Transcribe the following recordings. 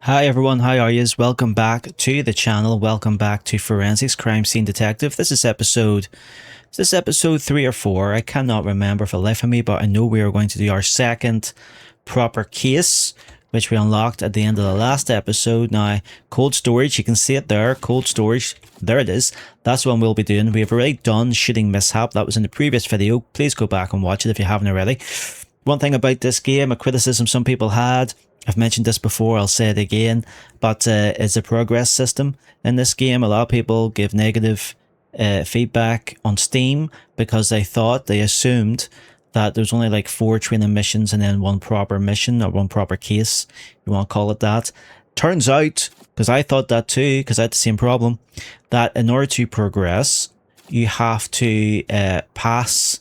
Hi everyone, how are yous? Welcome back to the channel. Welcome back to Forensics Crime Scene Detective. Is this episode 3 or 4? I cannot remember for the life of me, but I know we are going to do our second proper case, which we unlocked at the end of the last episode. Now, cold storage, you can see it there. Cold storage, there it is. That's what we'll be doing. We have already done shooting mishap. That was in the previous video. Please go back and watch it if you haven't already. One thing about this game, a criticism some people had, I've mentioned this before, I'll say it again, but it's a progress system in this game. A lot of people give negative feedback on Steam because they assumed that there's only like 4 training missions and then one proper mission or one proper case, you want to call it that. Turns out, because I thought that too, because I had the same problem, that in order to progress, you have to pass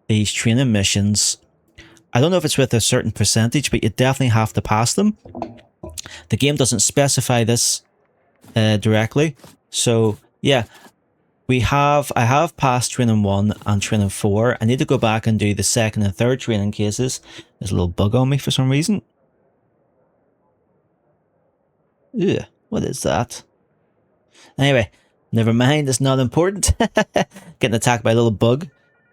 these training missions. I don't know if it's with a certain percentage, but you definitely have to pass them. The game doesn't specify this directly. So yeah, I have passed training 1 and training 4. I need to go back and do the second and third training cases. There's a little bug on me for some reason. Ugh, what is that? Anyway, never mind, it's not important. Getting attacked by a little bug.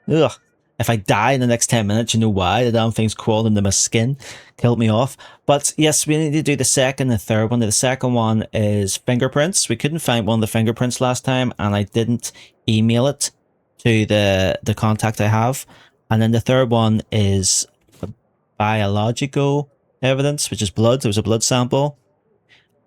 Ugh. If I die in the next 10 minutes, you know why. The damn thing's crawled into my skin. Killed me off. But yes, we need to do the second and third one. The second one is fingerprints. We couldn't find one of the fingerprints last time, and I didn't email it to the contact I have. And then the third one is biological evidence, which is blood. It was a blood sample.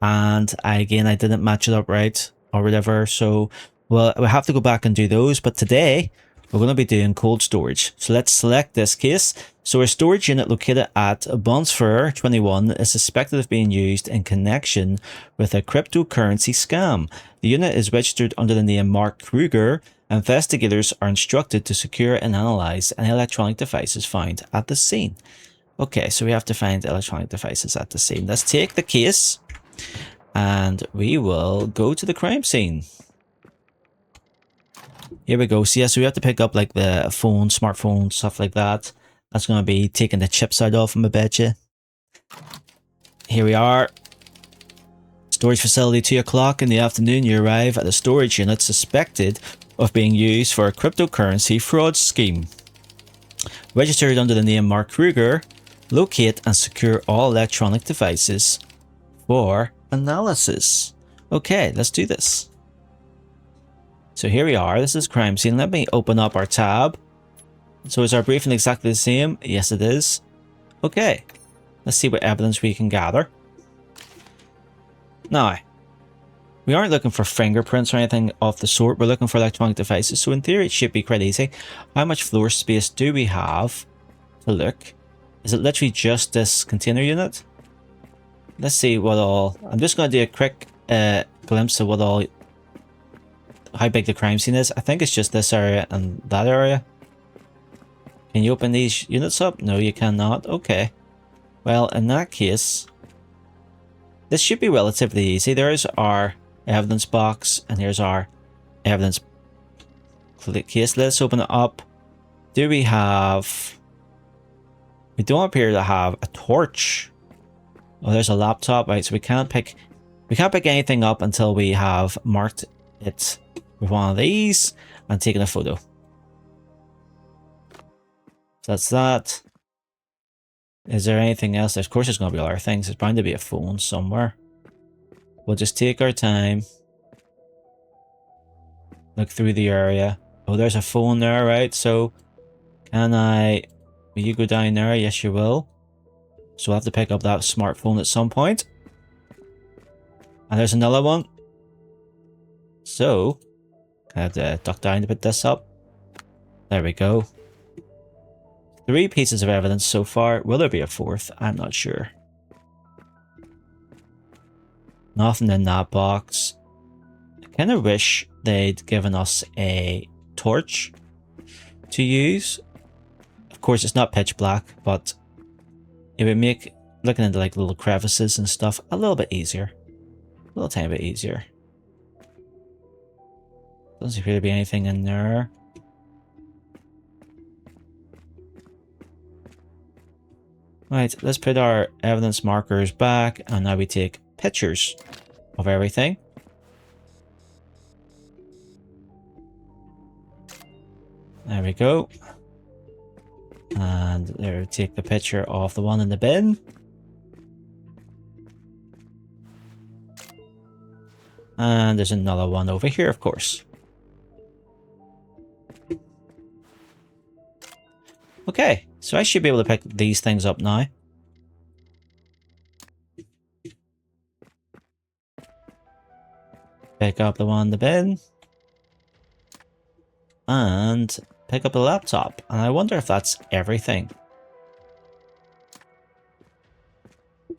And I didn't match it up right or whatever. So, well, we have to go back and do those. But today, we're going to be doing cold storage. So let's select this case. So our storage unit located at Bonsfer 21 is suspected of being used in connection with a cryptocurrency scam. The unit is registered under the name Mark Kruger. Investigators are instructed to secure and analyze any electronic devices found at the scene. Okay, so we have to find electronic devices at the scene. Let's take the case and we will go to the crime scene. Here we go. So yeah, so we have to pick up like the phone, smartphone, stuff like that. That's going to be taking the chips out of them, I bet you. Here we are. Storage facility, 2 o'clock in the afternoon. You arrive at the storage unit suspected of being used for a cryptocurrency fraud scheme. Registered under the name Mark Kruger, locate and secure all electronic devices for analysis. Okay, let's do this. So here we are. This is crime scene. Let me open up our tab. So is our briefing exactly the same? Yes, it is. Okay. Let's see what evidence we can gather. Now, we aren't looking for fingerprints or anything of the sort. We're looking for electronic devices. So in theory, it should be quite easy. How much floor space do we have to look? Is it literally just this container unit? Let's see what all... I'm just going to do a quick glimpse of what all... how big the crime scene is. I think it's just this area and that area. Can you open these units up? No, you cannot. Okay. Well, in that case, this should be relatively easy. There's our evidence box, and here's our evidence case. Let's open it up. Do we have... We don't appear to have a torch. Oh, there's a laptop. Right, so we can't pick anything up until we have marked it with one of these and taken a photo. So that's that. Is there anything else? Of course there's going to be other things. There's bound to be a phone somewhere. We'll just take our time. Look through the area. Oh, there's a phone there, right? So, will you go down there? Yes, you will. So we'll have to pick up that smartphone at some point. And there's another one. So, I have to duck down to put this up. There we go. 3 pieces of evidence so far. Will there be a 4th? I'm not sure. Nothing in that box. I kind of wish they'd given us a torch to use. Of course, it's not pitch black, but it would make looking into like little crevices and stuff a little bit easier. A little tiny bit easier. Doesn't appear to be anything in there. Right, let's put our evidence markers back, and now we take pictures of everything. There we go. And there, take the picture of the one in the bin. And there's another one over here, of course. Okay, so I should be able to pick these things up now. Pick up the one in the bin. And pick up the laptop. And I wonder if that's everything.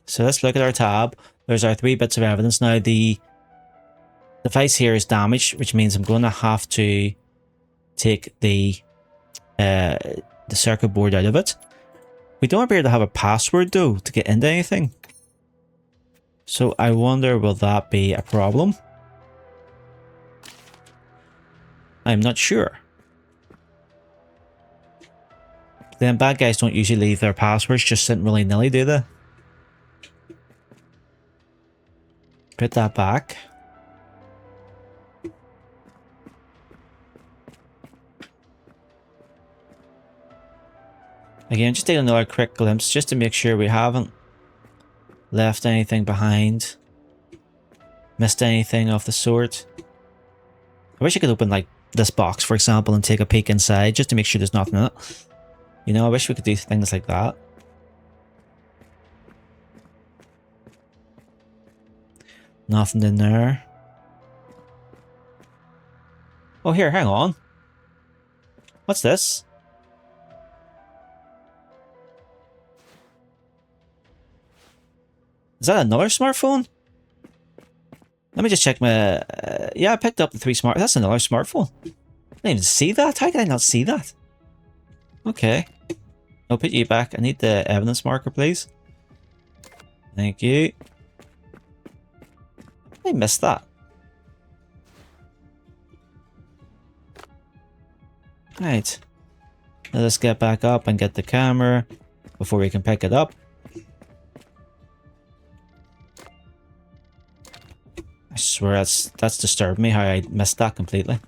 So let's look at our tab. There's our 3 bits of evidence. Now the device here is damaged, which means I'm going to have to take the circuit board out of it. We don't appear to have a password though to get into anything. So I wonder, will that be a problem? I'm not sure. Then bad guys don't usually leave their passwords just sitting willy-nilly, do they? Put that back. Again, just take another quick glimpse just to make sure we haven't left anything behind. Missed anything of the sort. I wish I could open like this box, for example, and take a peek inside just to make sure there's nothing in it. You know, I wish we could do things like that. Nothing in there. Oh, here, hang on. What's this? Is that another smartphone? Let me just check my... yeah, I picked up the 3 smart... That's another smartphone. I didn't even see that. How could I not see that? Okay. I'll put you back. I need the evidence marker, please. Thank you. I missed that. Right. Now let's get back up and get the camera before we can pick it up. I swear that's disturbed me how I missed that completely.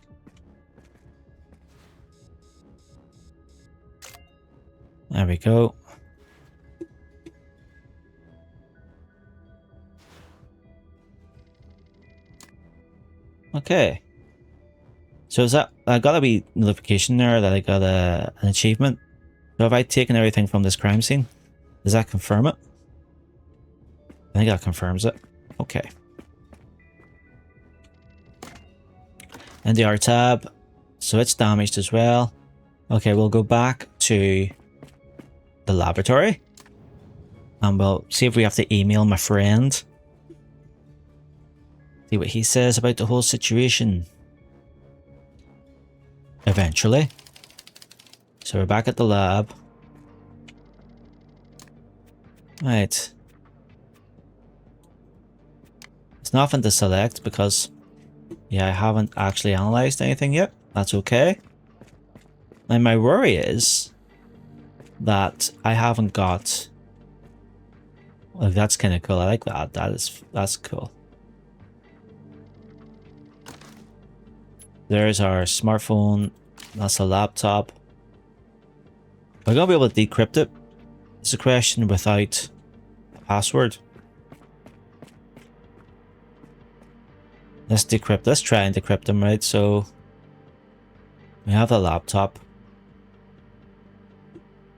There we go. Okay. So is that... I got a wee notification there that I got an achievement. So have I taken everything from this crime scene? Does that confirm it? I think that confirms it. Okay. NDR tab. So it's damaged as well. Okay, we'll go back to the laboratory. And we'll see if we have to email my friend. See what he says about the whole situation. Eventually. So we're back at the lab. Right. There's nothing to select because... yeah, I haven't actually analysed anything yet. That's okay. Now my worry is that I haven't got... well, that's kind of cool. I like that. That's cool. There's our smartphone. That's a laptop. We're going to be able to decrypt it. It's a question without a password. Let's decrypt. Let's try and decrypt them, right? So we have the laptop.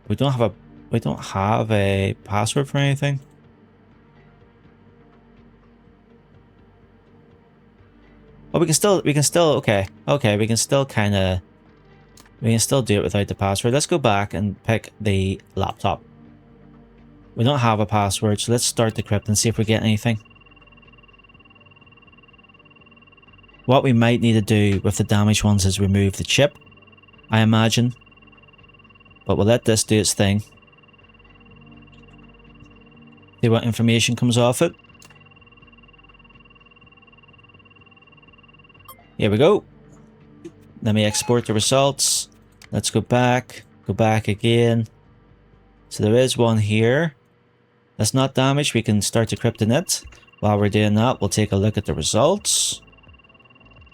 We don't have a password for anything. Oh, we can still okay, we can still do it without the password. Let's go back and pick the laptop. We don't have a password, so let's start decrypt and see if we get anything. What we might need to do with the damaged ones is remove the chip, I imagine. But we'll let this do its thing. See what information comes off it. Here we go. Let me export the results. Let's go back again. So there is one here. That's not damaged. We can start decrypting it. While we're doing that, we'll take a look at the results.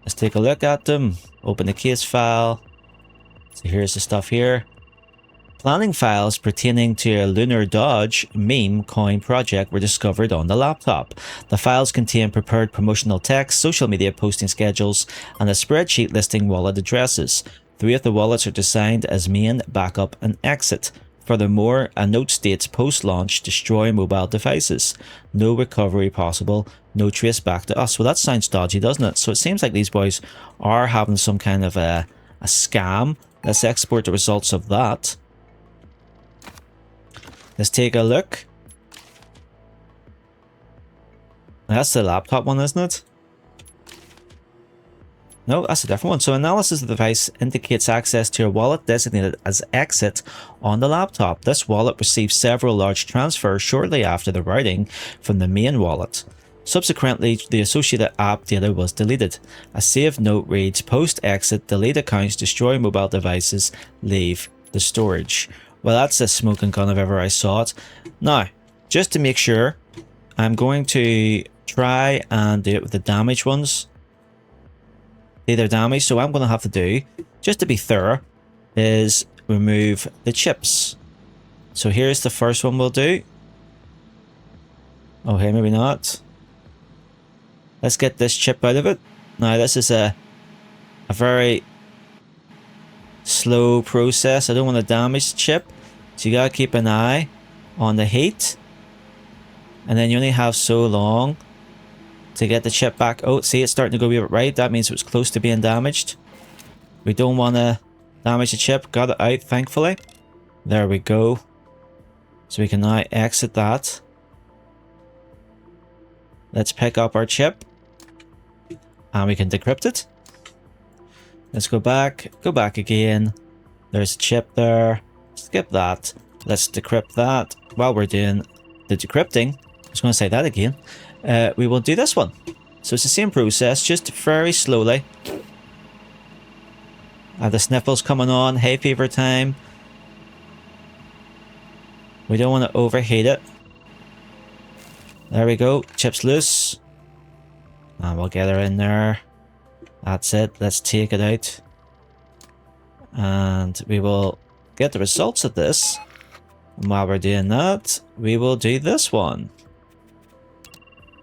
Let's take a look at them. Open the case file. So here's the stuff here. Planning files pertaining to a Lunar Dodge meme coin project were discovered on the laptop. The files contain prepared promotional text, social media posting schedules, and a spreadsheet listing wallet addresses. 3 of the wallets are designed as main, backup, and exit. Furthermore, a note states post-launch destroy mobile devices. No recovery possible. No trace back to us. Well, that sounds dodgy, doesn't it? So it seems like these boys are having some kind of a scam. Let's export the results of that. Let's take a look. That's the laptop one, isn't it? No, that's a different one. So analysis of the device indicates access to a wallet designated as exit on the laptop. This wallet received several large transfers shortly after the routing from the main wallet. Subsequently, the associated app data was deleted. A saved note reads, post-exit, delete accounts, destroy mobile devices, leave the storage. Well, that's the smoking gun if ever I saw it. Now, just to make sure, I'm going to try and do it with the damaged ones. They're damaged, so what I'm going to have to do, just to be thorough, is remove the chips. So here's the first one we'll do. Okay, maybe not. Let's get this chip out of it. Now, this is a very slow process. I don't want to damage the chip, so you gotta keep an eye on the heat, and then you only have so long to get the chip back. Oh, see, it's starting to go a bit right. That means it was close to being damaged. We don't want to damage the chip. Got it out, thankfully. There we go. So we can now exit that. Let's pick up our chip, and we can decrypt it. Let's go back again. There's a chip there. Skip that. Let's decrypt that. While we're doing the decrypting, I was going to say that again, we will do this one. So it's the same process, just very slowly. The sniffles coming on, hay fever time. We don't want to overheat it. There we go, chip's loose. And we'll get her in there. That's it, let's take it out. And we will get the results of this. And while we're doing that, we will do this one.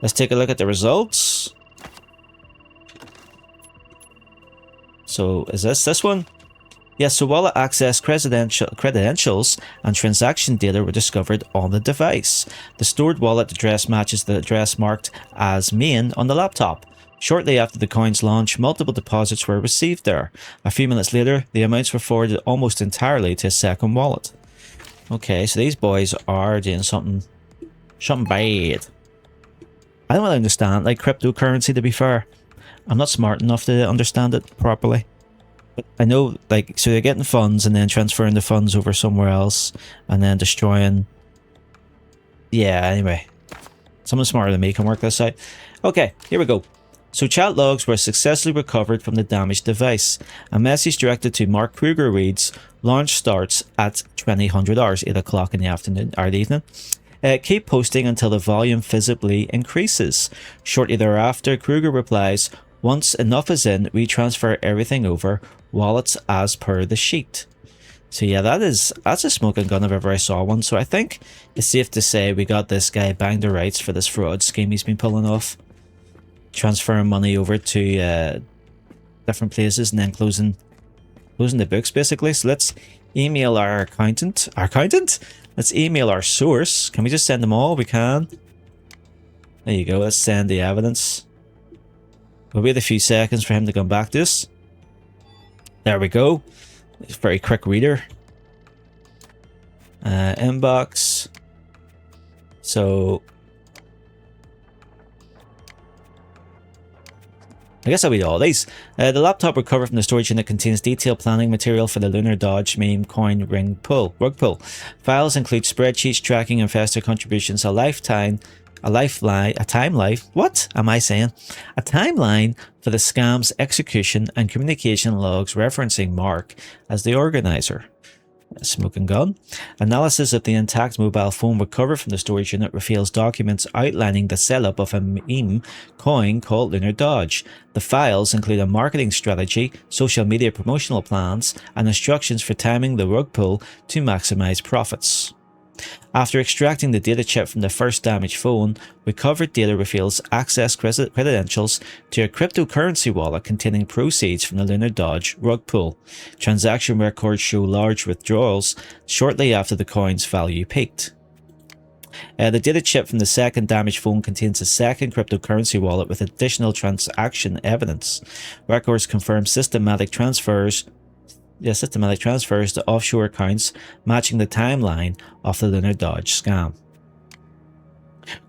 Let's take a look at the results. So, is this one? Yes, so wallet access credentials and transaction data were discovered on the device. The stored wallet address matches the address marked as main on the laptop. Shortly after the coin's launch, multiple deposits were received there. A few minutes later, the amounts were forwarded almost entirely to a second wallet. Okay, so these boys are doing something bad. I don't really understand, like, cryptocurrency, to be fair. I'm not smart enough to understand it properly. But I know, like, so they're getting funds and then transferring the funds over somewhere else and then destroying. Yeah, anyway. Someone smarter than me can work this out. Okay, here we go. So chat logs were successfully recovered from the damaged device. A message directed to Mark Kruger reads, launch starts at 2000 hours, 8 o'clock in the afternoon or the evening. Keep posting until the volume visibly increases. Shortly thereafter, Kruger replies, once enough is in, we transfer everything over, wallets as per the sheet. So yeah, that's a smoking gun if ever I saw one. So I think it's safe to say we got this guy banged the rights for this fraud scheme he's been pulling off. Transferring money over to different places and then closing the books, basically. So let's email our accountant. Let's email our source. Can we just send them all? We can. There you go. Let's send the evidence. We'll wait a few seconds for him to come back to us. There we go. It's a very quick reader. Inbox. So I guess I'll read all these. The laptop recovered from the storage unit contains detailed planning material for the Lunar Dodge meme coin rug pull. Files include spreadsheets tracking investor contributions, a timeline for the scam's execution and communication logs referencing Mark as the organizer. Smoking gun. Analysis of the intact mobile phone recovered from the storage unit reveals documents outlining the setup of a meme coin called Lunar Dodge. The files include a marketing strategy, social media promotional plans, and instructions for timing the rug pull to maximize profits. After extracting the data chip from the first damaged phone, recovered data reveals access credentials to a cryptocurrency wallet containing proceeds from the Lunar Dodge rug pull. Transaction records show large withdrawals shortly after the coin's value peaked. The data chip from the second damaged phone contains a second cryptocurrency wallet with additional transaction evidence. Records confirm systematic transfers to offshore accounts, matching the timeline of the Lunar Dodge scam.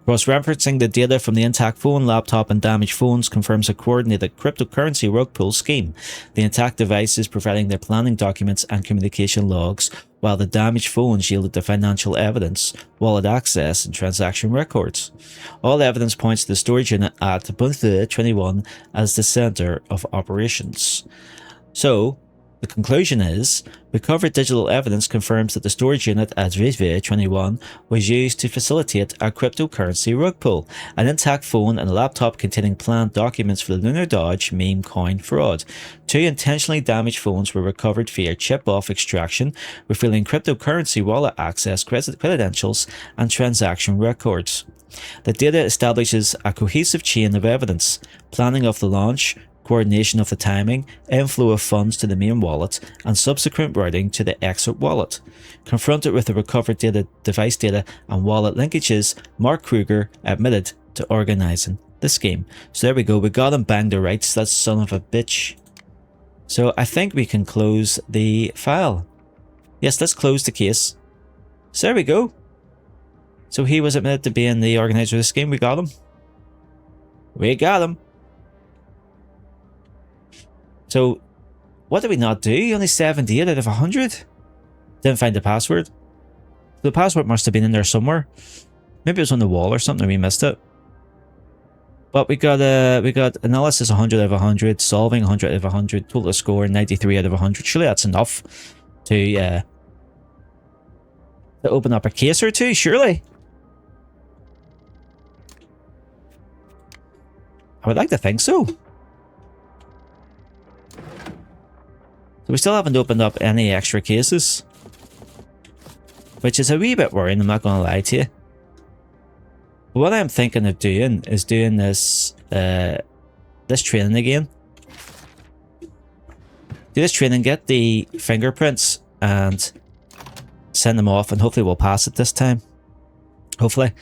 Cross-referencing the data from the intact phone, laptop, and damaged phones confirms a coordinated cryptocurrency rug pull scheme. The intact devices providing their planning documents and communication logs, while the damaged phones yielded the financial evidence, wallet access, and transaction records. All evidence points to the storage unit at Bunthua 21 as the center of operations. So, the conclusion is, recovered digital evidence confirms that the storage unit at Bunthua 21 was used to facilitate a cryptocurrency rug pull, an intact phone and a laptop containing planned documents for the Lunar Dodge meme coin fraud. 2 intentionally damaged phones were recovered via chip-off extraction, revealing cryptocurrency wallet access credentials and transaction records. The data establishes a cohesive chain of evidence: planning of the launch, coordination of the timing, inflow of funds to the main wallet, and subsequent routing to the exit wallet. Confronted with the recovered device data and wallet linkages, Mark Kruger admitted to organising the scheme. So there we go, we got him banged the rights, that son of a bitch. So I think we can close the file. Yes, let's close the case. So there we go. So he was admitted to being the organiser of the scheme. We got him. We got him. So, what did we not do? Only 78 out of 100? Didn't find the password. The password must have been in there somewhere. Maybe it was on the wall or something, we missed it. But we got analysis 100 out of 100, solving 100 out of 100, total score 93 out of 100. Surely that's enough to open up a case or two, surely. I would like to think so. So we still haven't opened up any extra cases, which is a wee bit worrying, I'm not going to lie to you. But what I'm thinking of doing is doing this this training again. Do this training, get the fingerprints and send them off, and hopefully we'll pass it this time. Hopefully.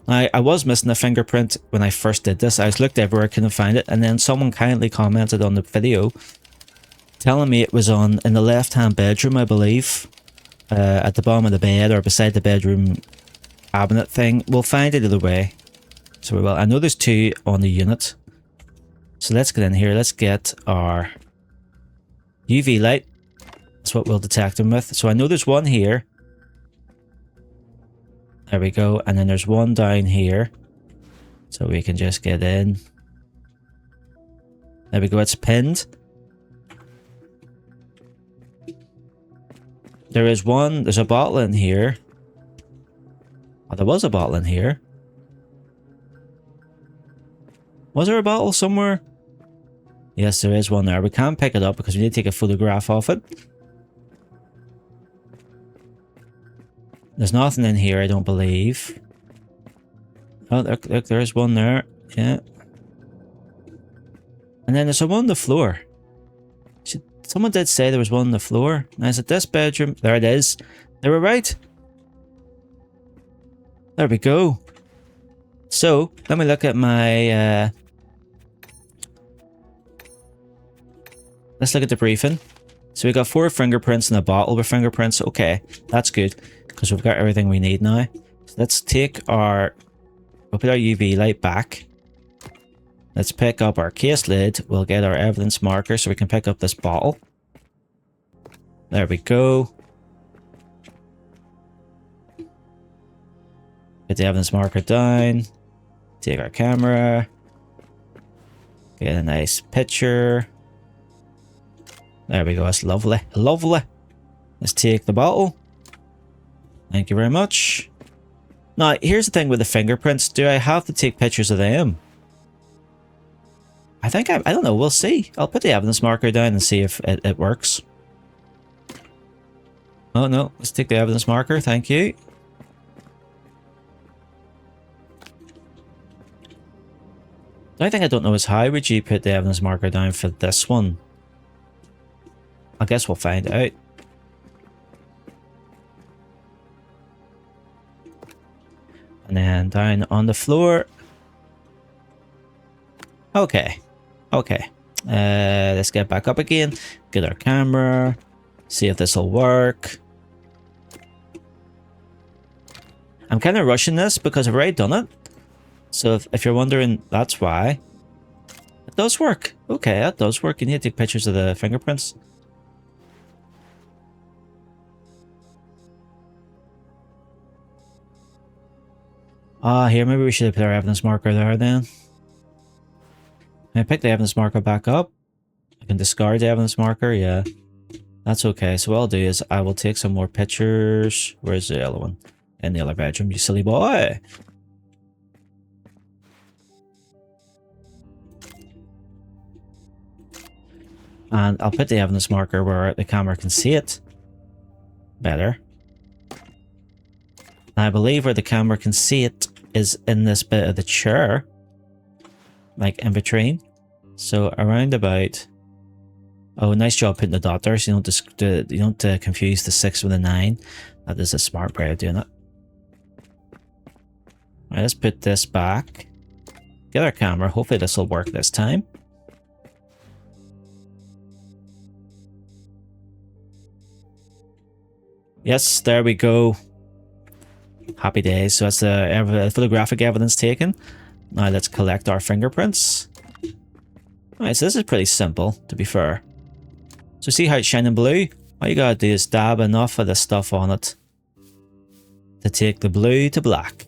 Now, I was missing a fingerprint when I first did this. I looked everywhere, I couldn't find it, and then someone kindly commented on the video telling me it was in the left-hand bedroom, I believe, at the bottom of the bed or beside the bedroom cabinet thing. We'll find it either way. So we will. I know there's 2 on the unit. So let's get in here. Let's get our UV light. That's what we'll detect them with. So I know there's one here. There we go. And then there's one down here. So we can just get in. There we go. It's pinned. There is one. There's a bottle in here. Oh, there was a bottle in here. Was there a bottle somewhere? Yes, there is one there. We can't pick it up because we need to take a photograph of it. There's nothing in here, I don't believe. Oh, look, there's one there. Yeah. And then there's one on the floor. Someone did say there was one on the floor. Now, is it this bedroom? There it is. They were right. There we go. So, let me look at my... let's look at the briefing. So we got 4 fingerprints and a bottle with fingerprints. Okay, that's good, because we've got everything we need now. So let's take our... We'll put our UV light back. Let's pick up our case lid. We'll get our evidence marker so we can pick up this bottle. There we go. Get the evidence marker down. Take our camera. Get a nice picture. There we go. That's lovely. Lovely. Let's take the bottle. Thank you very much. Now, here's the thing with the fingerprints. Do I have to take pictures of them? I think I don't know. We'll see. I'll put the evidence marker down and see if it works. Oh, no. Let's take the evidence marker. Thank you. The only thing I don't know is how would you put the evidence marker down for this one? I guess we'll find out. And then down on the floor. Okay. Okay. Let's get back up again. Get our camera. See if this will work. I'm kind of rushing this because I've already done it. So if you're wondering, that's why. It does work. Okay, that does work. You need to take pictures of the fingerprints. Ah, here, maybe we should have put our evidence marker there then. Can I pick the evidence marker back up? I can discard the evidence marker, yeah. That's okay. So what I'll do is I will take some more pictures. Where's the other one? In the other bedroom, you silly boy. And I'll put the evidence marker where the camera can see it better. And I believe where the camera can see it is in this bit of the chair. Like in between. So around about... Oh, nice job putting the dot there so you don't confuse the 6 with a 9. That is a smart way of doing it. Alright, let's put this back. Get our camera. Hopefully this will work this time. Yes, there we go. Happy days. So that's the photographic evidence taken. Now let's collect our fingerprints. Alright, so this is pretty simple, to be fair. So see how it's shining blue? All you gotta do is dab enough of the stuff on it to take the blue to black.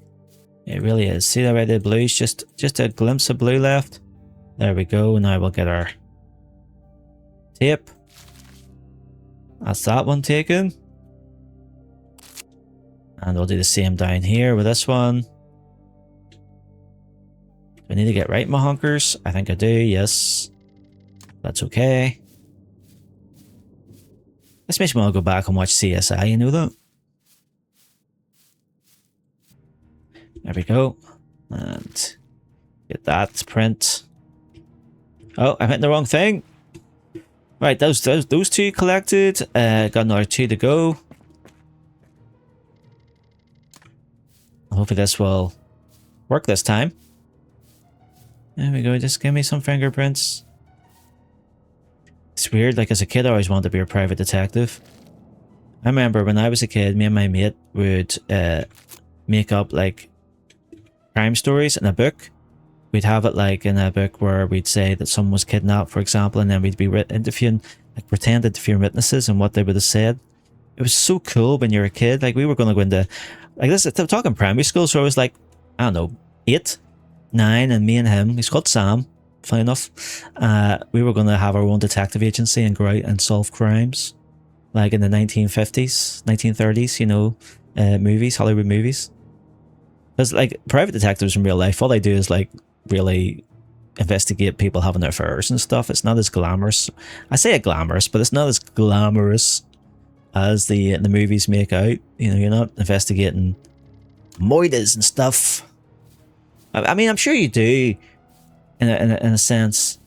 It really is. See that right there? Blue's just a glimpse of blue left. There we go. Now we'll get our tape. That's that one taken. And we'll do the same down here with this one. Do I need to get right my honkers? I think I do, yes. That's okay. This makes me want to go back and watch CSI, you know that? There we go. And get that print. Oh, I'm hitting the wrong thing. Right, those two collected. Got another 2 to go. Hopefully this will work this time. There we go, just give me some fingerprints. It's weird, like as a kid I always wanted to be a private detective. I remember when I was a kid, me and my mate would make up like crime stories in a book. We'd have it like in a book where we'd say that someone was kidnapped, for example, and then we'd be interviewing, like pretend interviewing witnesses and what they would have said. It was so cool when you're a kid. Like we were going to go into, like this, I'm talking primary school, so I was like, I don't know, 8, 9, and me and him, he's called Sam, funny enough, we were going to have our own detective agency and go out and solve crimes. Like in the 1950s, 1930s, you know, movies, Hollywood movies. Because like private detectives in real life, all they do is like really investigate people having affairs and stuff. It's not as glamorous. I say it glamorous, but it's not as glamorous as the movies make out. You know, you're not investigating moitas and stuff. I mean, I'm sure you do, in a sense.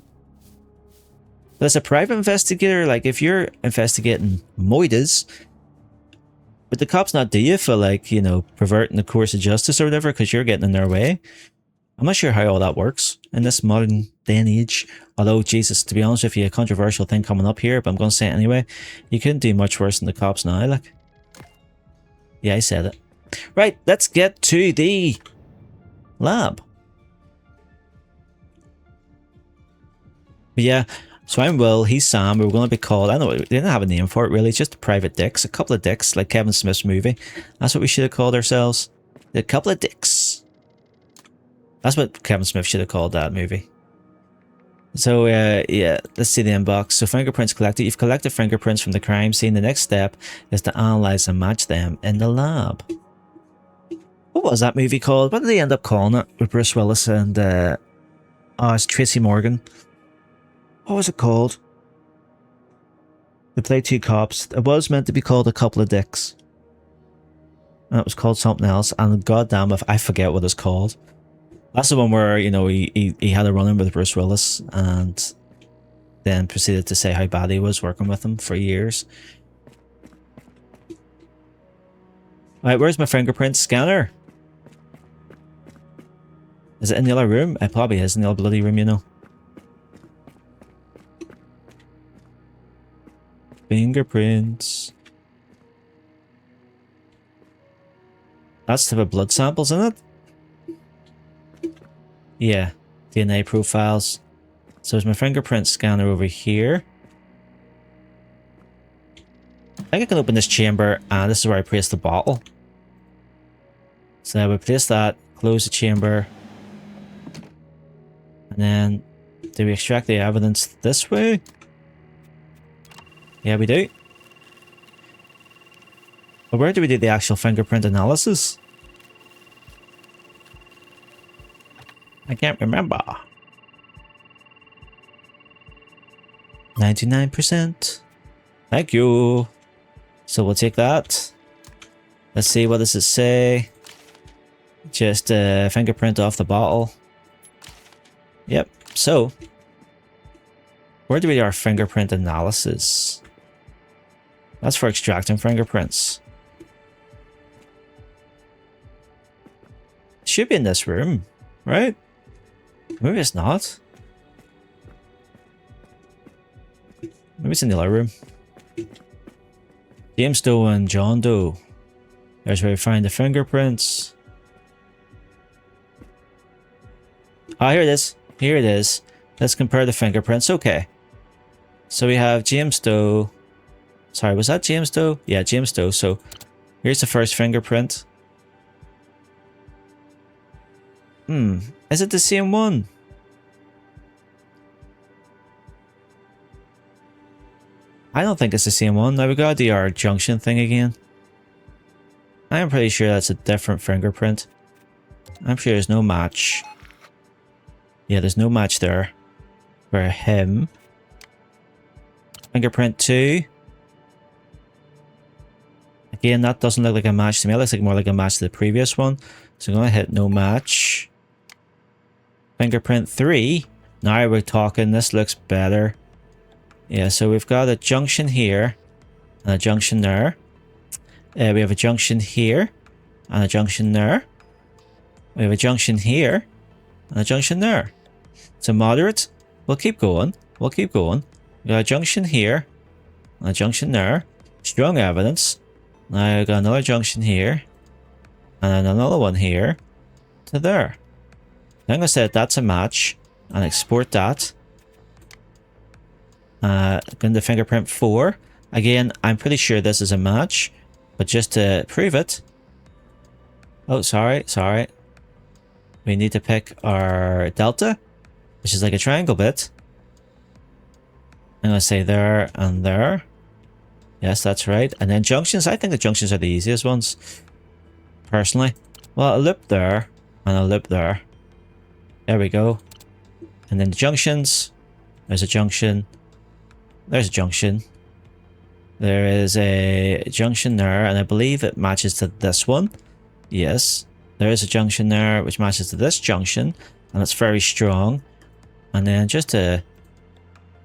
But as a private investigator, like if you're investigating moitas, but the cops not do you for like, you know, perverting the course of justice or whatever because you're getting in their way. I'm not sure how all that works in this modern day and age. Although, Jesus, to be honest with you, a controversial thing coming up here, but I'm going to say it anyway. You couldn't do much worse than the cops now, like. Yeah, I said it. Right, let's get to the lab. But yeah, so I'm Will, he's Sam. We were going to be called, I don't know, we didn't have a name for it really. It's just private dicks, a couple of dicks, like Kevin Smith's movie. That's what we should have called ourselves. A couple of dicks. That's what Kevin Smith should have called that movie. So yeah, let's see the inbox. So fingerprints collected. You've collected fingerprints from the crime scene. The next step is to analyze and match them in the lab. What was that movie called? What did they end up calling it with Bruce Willis and oh, it's Tracy Morgan. What was it called? They played two cops. It was meant to be called A Couple of Dicks. And it was called something else. And goddamn if I forget what it's called. That's the one where, you know, he had a run-in with Bruce Willis and then proceeded to say how bad he was working with him for years. Alright, where's my fingerprint scanner? Is it in the other room? It probably is in the other bloody room, you know. Fingerprints. That's to have blood samples in it? Yeah, DNA profiles. So there's my fingerprint scanner over here. I think I can open this chamber, and this is where I place the bottle. So I would place that, close the chamber, and then do we extract the evidence this way? Yeah, we do. But where do we do the actual fingerprint analysis? I can't remember. 99%. Thank you. So we'll take that. Let's see, what does it say? Just a fingerprint off the bottle. Yep. So, where do we do our fingerprint analysis? That's for extracting fingerprints. It should be in this room, right? Maybe it's not. Maybe it's in the other room. James Doe and John Doe. There's where we find the fingerprints. Ah, here it is. Here it is. Let's compare the fingerprints. Okay. So we have James Doe. Sorry, was that James Doe? Yeah, James Doe. So here's the first fingerprint. Is it the same one? I don't think it's the same one. Now we gotta do our junction thing again. I am pretty sure that's a different fingerprint. I'm sure there's no match. Yeah, there's no match there for him. Fingerprint 2. Again, that doesn't look like a match to me. It looks like more like a match to the previous one. So I'm going to hit no match. Fingerprint 3. Now we're talking. This looks better. Yeah, so we've got a junction here and a junction there. We have a junction here and a junction there. We have a junction here and a junction there. So moderate. We'll keep going. We'll keep going. We got a junction here and a junction there. Strong evidence. Now I got another junction here and another one here to there. I'm going to say that's a match and export that. Going to fingerprint 4. Again, I'm pretty sure this is a match, but just to prove it. Oh, sorry. We need to pick our delta, which is like a triangle bit. I'm going to say there and there. Yes, that's right. And then junctions. I think the junctions are the easiest ones, personally. Well, a loop there and a loop there. There we go. And then the junctions. There's a junction. There's a junction. There is a junction there, and I believe it matches to this one. Yes. There is a junction there which matches to this junction, and it's very strong. And then just to...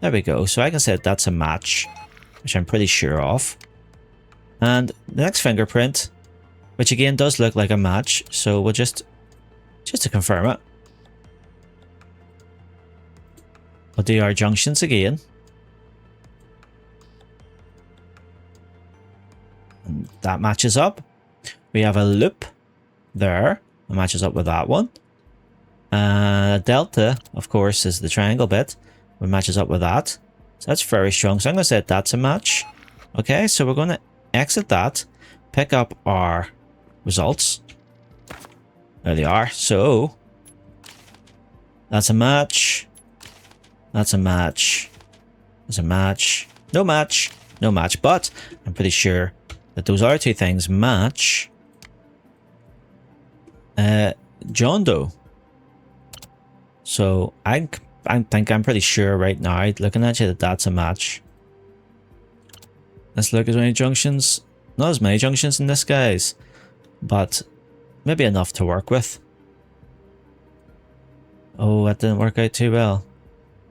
There we go. So I can say that's a match, which I'm pretty sure of. And the next fingerprint, which again does look like a match, so we'll just to confirm it, we'll do our junctions again. And that matches up. We have a loop there. It matches up with that one. A delta, of course, is the triangle bit. It matches up with that. So that's very strong. So I'm going to say that's a match. Okay, so we're going to exit that. Pick up our results. There they are. So that's a match. That's a match. There's a match. No match. No match. But I'm pretty sure that those other two things match John Doe. So I think I'm pretty sure right now, looking at you, that that's a match. Let's look at any junctions. Not as many junctions in this, guys, but maybe enough to work with. Oh, that didn't work out too well.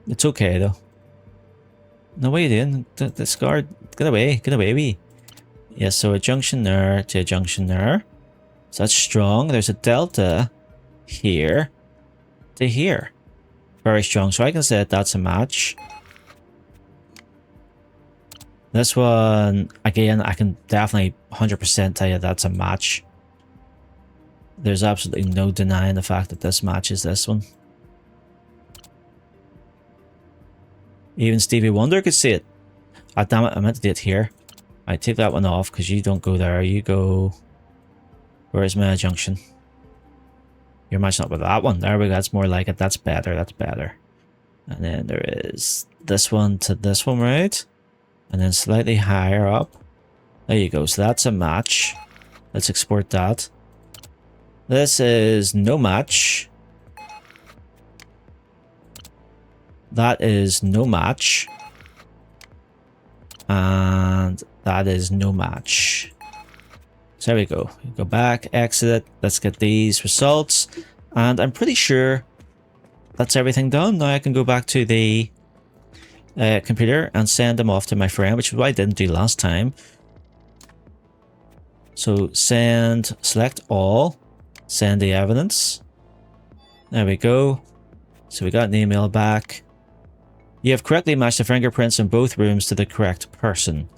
It's okay though. No, what are you doing? Discard. Get away. Get away, wee. Yeah, so a junction there to a junction there. So that's strong. There's a delta here to here. Very strong. So I can say that that's a match. This one, again, I can definitely 100% tell you that's a match. There's absolutely no denying the fact that this matches this one. Even Stevie Wonder could see it. Ah, damn it, I meant to do it here. I take that one off because you don't go there. You go... Where's my junction? You're matching up with that one. There we go. That's more like it. That's better. That's better. And then there is this one to this one, right? And then slightly higher up. There you go. So that's a match. Let's export that. This is no match. That is no match. And that is no match. So there we go. Go back, exit it. Let's get these results. And I'm pretty sure that's everything done. Now I can go back to the computer and send them off to my friend, which is what I didn't do last time. So send, select all, send the evidence. There we go. So we got an email back. You have correctly matched the fingerprints in both rooms to the correct person.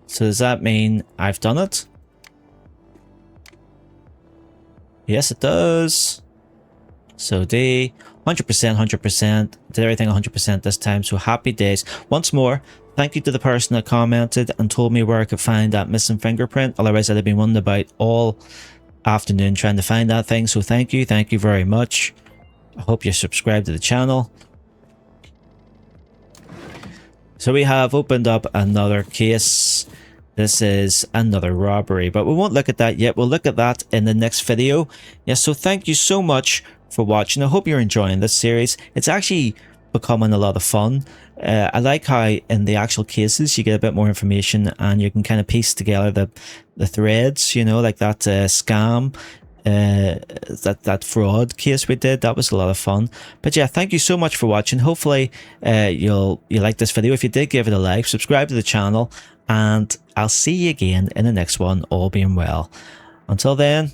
So does that mean I've done it? Yes, it does. So D, 100%, 100%. Did everything 100% this time. So happy days. Once more, thank you to the person that commented and told me where I could find that missing fingerprint. Otherwise, I'd have been wondering about all afternoon trying to find that thing. So thank you very much. I hope you're subscribed to the channel. So we have opened up another case. This is another robbery, but we won't look at that yet. We'll look at that in the next video. Yes, so thank you so much for watching. I hope you're enjoying this series. It's actually becoming a lot of fun. I like how in the actual cases you get a bit more information and you can kind of piece together the threads, you know, like that scam, that fraud case we did. That was a lot of fun. But yeah, thank you so much for watching. Hopefully you like this video. If you did, give it a like, subscribe to the channel, and I'll see you again in the next one, all being well. Until then,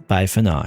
bye for now.